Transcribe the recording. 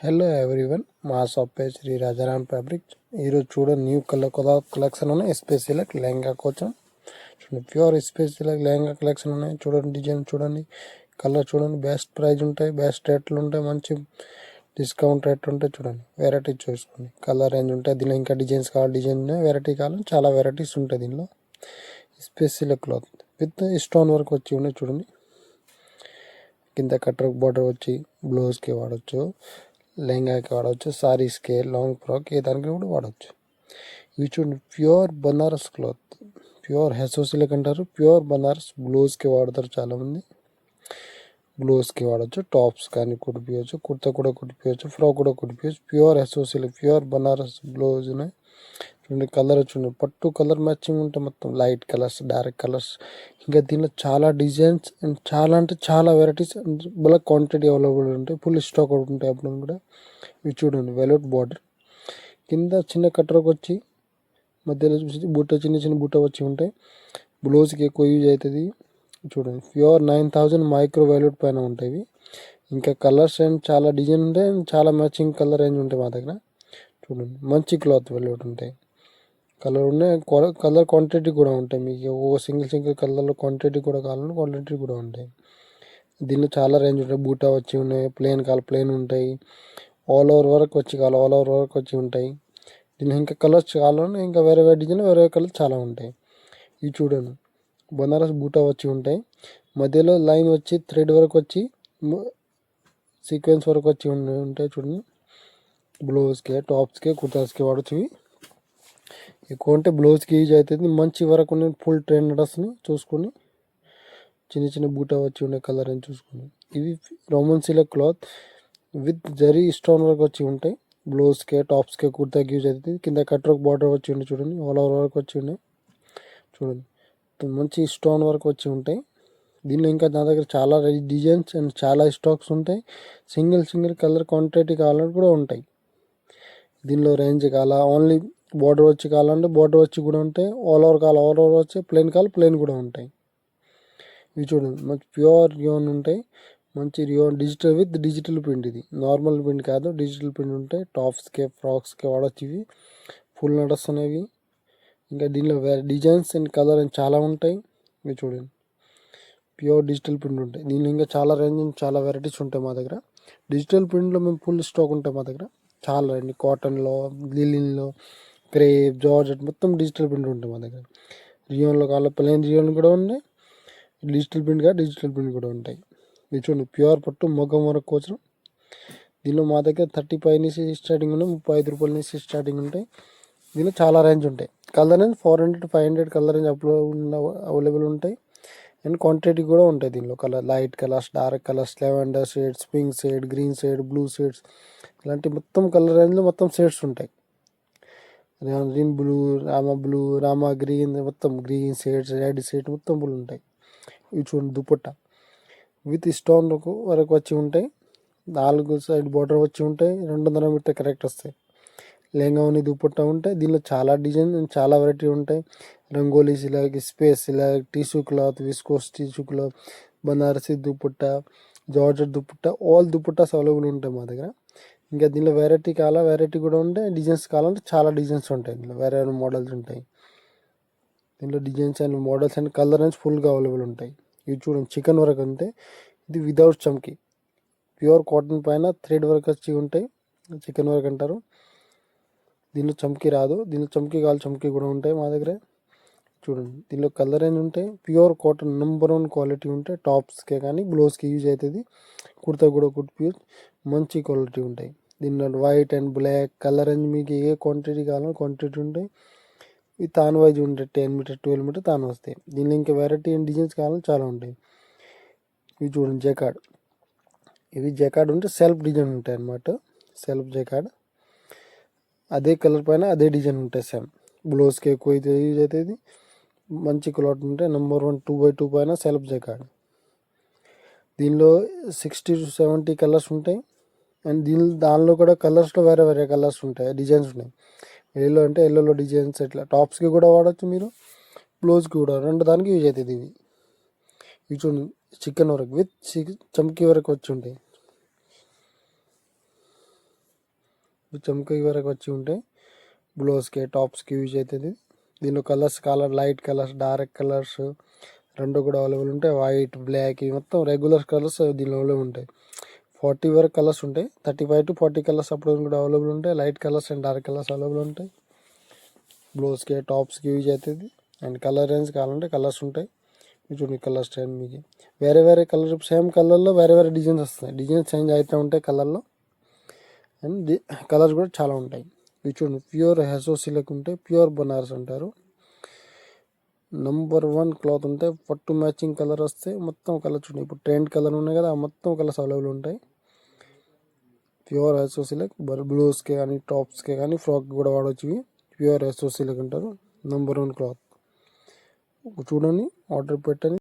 Hello everyone, మా shop పేరు Shri Rajaram fabrics. ఈరోజు చూడండి, న్యూ కలెక్షన్ ఉన్నాయి. స్పెషల్ లెహంగా కోసం చూడండి, ప్యూర్ స్పెషల్ లెహంగా కలెక్షన్ ఉన్నాయి. చూడండి, డిజైన్ చూడండి, కలర్ చూడండి. బెస్ట్ ప్రైజ్ ఉంటాయి, బెస్ట్ రేట్లు ఉంటాయి, మంచి డిస్కౌంట్ రేట్ ఉంటాయి. చూడండి, వెరైటీ చూసుకోండి, కలర్ రేంజ్ ఉంటాయి. దీనిలో ఇంకా డిజైన్స్ కావాలి, డిజైన్ వెరైటీ కావాలి, చాలా వెరైటీస్ ఉంటాయి. దీనిలో special cloth with stone work వచ్చి ఉన్నాయి. చూడండి, కింద కటర్ బార్డర్ వచ్చి బ్లౌజ్కి వాడచ్చు, లెహంగాకి వాడవచ్చు, సారీస్కి, లాంగ్ ఫ్రాక్ ఏ దానికి కూడా వాడవచ్చు. ఇవి చూడండి, ప్యూర్ బనారస్ క్లాత్, ప్యూర్ హెసోసిలిక్ అంటారు. ప్యూర్ బనారస్ బ్లౌజ్కి వాడతారు చాలామంది. బ్లౌజ్కి వాడచ్చు, టాప్స్ కానీ కుట్టిపోయచ్చు, కుర్తా కూడా కుట్టిపోయచ్చు, ఫ్రాక్ కూడా కుట్టిపోయచ్చు. ప్యూర్ హెసోసిలిక్, ప్యూర్ బనారస్ బ్లౌజ్ ఉన్నాయి. చూడండి, కలర్ చూడండి, పట్టు కలర్ మ్యాచింగ్ ఉంటాయి. మొత్తం లైట్ కలర్స్, డార్క్ కలర్స్, ఇంకా దీనిలో చాలా డిజైన్స్ అండ్ చాలా అంటే చాలా వెరైటీస్, మళ్ళీ క్వాంటిటీ అవైలబుల్ ఉంటాయి. ఫుల్ స్టాక్ అవుట్ ఉంటాయి అప్పుడు కూడా. ఇవి చూడండి, వెల్వెట్ బార్డర్, కింద చిన్న కట్టరకు వచ్చి మధ్యలో చూసి బుట్ట, చిన్న చిన్న బుట్ట వచ్చి ఉంటాయి. బ్లౌజ్కి ఎక్కువ యూజ్ అవుతుంది. చూడండి, ప్యూర్ 9000 మైక్రో వెల్వెట్ పైన ఉంటాయి. ఇంకా కలర్స్ అండ్ చాలా డిజైన్ ఉంటాయి, చాలా మ్యాచింగ్ కలర్ రేంజ్ ఉంటాయి మా దగ్గర. చూడండి, మంచి క్లాత్ వెల్వెట్ ఉంటాయి. కలర్ ఉన్నాయి, కలర్ క్వాంటిటీ కూడా ఉంటాయి. మీకు ఓ సింగిల్ కలర్లో క్వాంటిటీ కూడా కావాలంటే క్వాంటిటీ కూడా ఉంటాయి. దీనిలో చాలా రేంజ్ ఉంటాయి. బూటా వచ్చి ఉన్నాయి, ప్లెయిన్ కావాలి ప్లెయిన్ ఉంటాయి, ఆల్ ఓవర్ వర్క్ వచ్చి కావాలి ఆల్ ఓవర్ వర్క్ వచ్చి ఉంటాయి. దీనిలో ఇంకా కలర్స్ కావాలన్నా ఇంకా వేరే వేరే డిజైన్ వేరే కలర్స్ చాలా ఉంటాయి. ఇవి చూడండి, బనారస్ బూటా వచ్చి ఉంటాయి. మధ్యలో లైన్ వచ్చి థ్రెడ్ వర్క్ వచ్చి సీక్వెన్స్ వర్క్ వచ్చి ఉంటాయి. చూడండి, బ్లౌజ్కి, టాప్స్కి, కుర్తాస్కి వాడచ్చు. ఎక్కువ అంటే బ్లౌజ్కి యూజ్ అవుతుంది. మంచి వరకు ఉన్న ఫుల్ ట్రెండ్ డ్రెస్ని చూసుకొని చిన్న చిన్న బూటా వచ్చి ఉండే కలర్ అని చూసుకొని. ఇవి Roman silk cloth with zari stone work వచ్చి ఉంటాయి. బ్లౌజ్కి, టాప్స్కి, కుర్తాకి యూజ్ అవుతుంది. కింద కట్రోక్ బార్డర్ వచ్చి ఉండే చూడండి, ఆల్ ఓవర్ వర్క్ వచ్చి ఉన్నాయి. చూడండి, మంచి స్టోన్ వర్క్ వచ్చి ఉంటాయి. దీనిలో ఇంకా నా దగ్గర చాలా డిజైన్స్ అండ్ చాలా స్టాక్స్ ఉంటాయి. సింగిల్ కలర్ క్వాంటిటీ కావాలంటే కూడా ఉంటాయి. దీనిలో రేంజ్ కావాలా, ఓన్లీ బార్డర్ వచ్చి కావాలంటే బార్డర్ వచ్చి కూడా ఉంటాయి. ఆల్ ఓవర్ కావాలి ఆల్ ఓవర్ వచ్చి, ప్లెయిన్ కావాలి ప్లెయిన్ కూడా ఉంటాయి. ఇవి చూడండి, మంచి ప్యూర్ రియోన్ ఉంటాయి. మంచి rayon digital with digital print. ఇది నార్మల్ ప్రింట్ కాదు, డిజిటల్ ప్రింట్ ఉంటాయి. టాప్స్కి, ఫ్రాక్స్కి వాడచ్చు. ఇవి ఫుల్ నడుస్తున్నాయి. ఇంకా దీనిలో డిజైన్స్ అండ్ కలర్ అని చాలా ఉంటాయి. ఇవి చూడండి, ప్యూర్ డిజిటల్ ప్రింట్ ఉంటాయి. దీనిలో ఇంకా చాలా రేంజ్ చాలా వెరైటీస్ ఉంటాయి మా దగ్గర. డిజిటల్ ప్రింట్లో మేము ఫుల్ స్టాక్ ఉంటాయి మా దగ్గర. చాలా రండి, కాటన్లో, లిలిన్లో, క్రేప్, జార్జెట్ మొత్తం డిజిటల్ ప్రింట్ ఉంటాయి మా దగ్గర. రియోన్లో కావాలి ప్లెయిన్ రియోన్ కూడా ఉన్నాయి, డిజిటల్ ప్రింట్ కూడా ఉంటాయి. ఇది చూడండి, ప్యూర్ పట్టు మొగ్గం వరకు కోసం. దీనిలో మా దగ్గర 35 నుంచి స్టార్టింగ్ ఉన్నాయి, 35 రూపాయల నుంచి స్టార్టింగ్ ఉంటాయి. దీనిలో చాలా రేంజ్ ఉంటాయి. Colour range 400 to 500 colour range available ఉంటాయి. అండ్ క్వాంటిటీ కూడా ఉంటాయి. దీనిలో colour light colours, dark colours, lavender shades, pink shade, green shade, blue shades, ఇలాంటి మొత్తం కలర్ రేంజ్లో మొత్తం షేడ్స్ ఉంటాయి. గ్రీన్ బ్లూ, రామా గ్రీన్, మొత్తం గ్రీన్ షేడ్స్, రెడ్ షేడ్ మొత్తం బ్లూ ఉంటాయి. ఇవి చూడండి, దుపట్టా విత్ స్టోన్ వరకు వచ్చి ఉంటాయి. 4 సైడ్ బార్డర్ వచ్చి ఉంటాయి. 200 మీటర్ కరెక్ట్ వస్తాయి. లెహంగా దుపట్టా ఉంటాయి. దీనిలో చాలా డిజైన్ చాలా వెరైటీ ఉంటాయి. రంగోలీస్ ఇలాగ, స్పేస్ ఇలాగ, tissue cloth, viscose tissue cloth, Banarasi dupatta, georgette dupatta, all dupattas available ఉంటాయి మా దగ్గర. ఇంకా దీనిలో వెరైటీ కావాలా వెరైటీ కూడా ఉంటాయి. డిజైన్స్ కావాలంటే చాలా డిజైన్స్ ఉంటాయి. దీనిలో వేరే మోడల్స్ ఉంటాయి. దీనిలో designs and models and colour range ఫుల్గా అవైలబుల్ ఉంటాయి. ఇవి చూడండి, చికెన్ వర్క్ అంటే ఇది వితౌట్ చమ్కీ, ప్యూర్ కాటన్ పైన థ్రెడ్ వర్క్ వచ్చి ఉంటాయి. చికెన్ వర్క్ అంటారు. దీనిలో చమ్కీ రాదు. దీనిలో చమ్కీ కావాలి చమ్కీ కూడా ఉంటాయి మా దగ్గర. చూడండి, దీనిలో కలర్ రేంజ్ ఉంటాయి. ప్యూర్ కాటన్ నెంబర్ 1 క్వాలిటీ ఉంటాయి. టాప్స్కే కానీ బ్లౌజ్కి యూజ్ అవుతుంది. కుర్తా కూడా కుట్టిపోయి మంచి క్వాలిటీ ఉంటాయి. దీనిలో white and black colour range మీకు ఏ క్వాంటిటీ కావాలో క్వాంటిటీ ఉంటాయి. ఇవి తాన్ వైజ్ ఉంటాయి. 10 మీటర్ 12 మీటర్ తాను వస్తాయి. దీనిలో ఇంకా వెరైటీ అండ్ డిజైన్స్ కావాలని చాలా ఉంటాయి. ఇవి చూడండి, జకార్డ్. ఇవి జకార్డ్ ఉంటే సెల్ఫ్ డిజైన్ ఉంటాయి అన్నమాట. సెల్ఫ్ జకార్డ్ అదే కలర్ పైన అదే డిజైన్ ఉంటాయి. సేమ్ బ్లౌజ్కి ఎక్కువ అయితే యూజ్ అవుతుంది. మంచి క్లాత్ ఉంటాయి. నెంబర్ 1 2x2 పైన సెల్ఫ్ జకార్డ్. దీనిలో 60 to 70 కలర్స్ ఉంటాయి. అండ్ దానిలో కూడా కలర్స్లో వేరే వేరే కలర్స్ ఉంటాయి, డిజైన్స్ ఉన్నాయి. ఎల్లో అంటే ఎల్లోలో డిజైన్స్, ఇట్లా టాప్స్కి కూడా వాడచ్చు మీరు, బ్లౌజ్కి కూడా, రెండు దానికి యూజ్ అవుతుంది. ఇవి చూడండి, చికెన్ వర్క్ విత్ చమ్కీ వరకు వచ్చి ఉంటాయి. చమ్కీ వరకు వచ్చి ఉంటాయి. బ్లౌజ్కి టాప్స్కి యూజ్ అవుతుంది. దీనిలో లైట్ కలర్స్, డార్క్ కలర్స్ రెండు కూడా అవైలబుల్ ఉంటాయి. వైట్, బ్లాక్ ఇవి మొత్తం రెగ్యులర్ కలర్స్ దీనిలో ఉంటాయి. 40 వరకు కలర్స్ ఉంటాయి. 35 to 40 కలర్స్ అప్పుడు కూడా అవైలబుల్ ఉంటాయి. Light colours and dark colours available ఉంటాయి. బ్లౌజ్కి టాప్స్కి యూజ్ అవుతుంది. అండ్ కలర్ రేంజ్ కావాలంటే కలర్స్ ఉంటాయి. చూడండి కలర్ స్టైల్ మీకు వేరే వేరే కలర్, సేమ్ కలర్లో వేరే వేరే డిజైన్స్ వస్తాయి. డిజైన్స్ చేంజ్ అవుతూ ఉంటాయి కలర్లో. అండ్ కలర్స్ కూడా చాలా ఉంటాయి. ఇవి చూడండి ప్యూర్ హెసో సిల్క్ ఉంటాయి. ప్యూర్ బనారస్ అంటారు. నంబర్ 1 క్లాత్ ఉంటాయి. పట్టు మ్యాచింగ్ కలర్ వస్తే మొత్తం కలర్ చూడండి. ఇప్పుడు ట్రెండ్ కలర్ ఉన్నాయి కదా, మొత్తం కలర్స్ అవైలబుల్ ఉంటాయి. ప్యూర్ హెసో సిల్క్ బ్లౌజ్కి కానీ, టాప్స్కి కానీ, ఫ్రాక్ కూడా వాడవచ్చు. ఇవి ప్యూర్ హెసో సిల్క్ అంటారు. Number 1 cloth. చూడండి, ఆర్డర్ పెట్టండి.